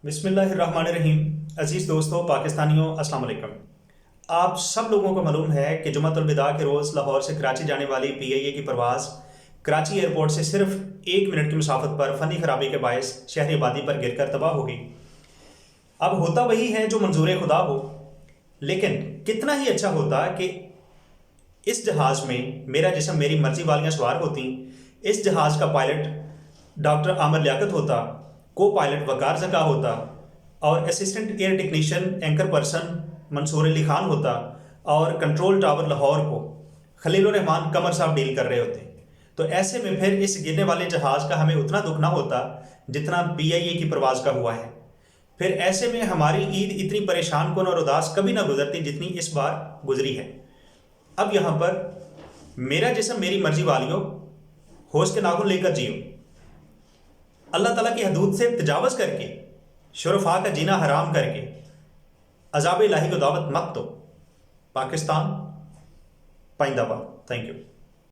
बिस्मिल्लाहिर्रहमानिर्रहीम। अजीज़ दोस्तों, पाकिस्तानियों, अस्सलाम वालेकुम। आप सब लोगों को मालूम है कि जुमातुल विदा के रोज़ लाहौर से कराची जाने वाली PIA की परवाज़ कराची एयरपोर्ट से सिर्फ 1 मिनट की मुसाफत पर फ़नी खराबी के बायस शहरी आबादी पर गिर कर तबाह हो गई। अब होता वही है जो मंजूर खुदा हो, लेकिन कितना ही अच्छा होता कि इस जहाज़ में मेरा जिस्म मेरी मर्ज़ी वालियाँ सवार होती। इस जहाज़ का पायलट डॉक्टर आमिर लियाकत होता, को पायलट वकार ज़का होता और assistant air technician anchor person Mansoor Ali Khan होता और कंट्रोल टावर लाहौर को खलीलुर रहमान कमर साहब डील कर रहे होते। तो ऐसे में फिर इस गिरने वाले जहाज़ का हमें उतना दुख ना होता जितना PIA की परवाज़ का हुआ है। फिर ऐसे में हमारी ईद इतनी परेशान कुन और उदास कभी ना गुजरती जितनी इस बार गुजरी है। अब यहाँ पर मेरा जिस्म मेरी मर्जी वालियों, होश के नाखून लेकर जियो। अल्लाह ताला की हदूद से तजावज़ करके, शुरफा का जीना हराम करके अज़ाब इलाही को दावत मत दो। पाकिस्तान पाइंदाबाद। Thank you.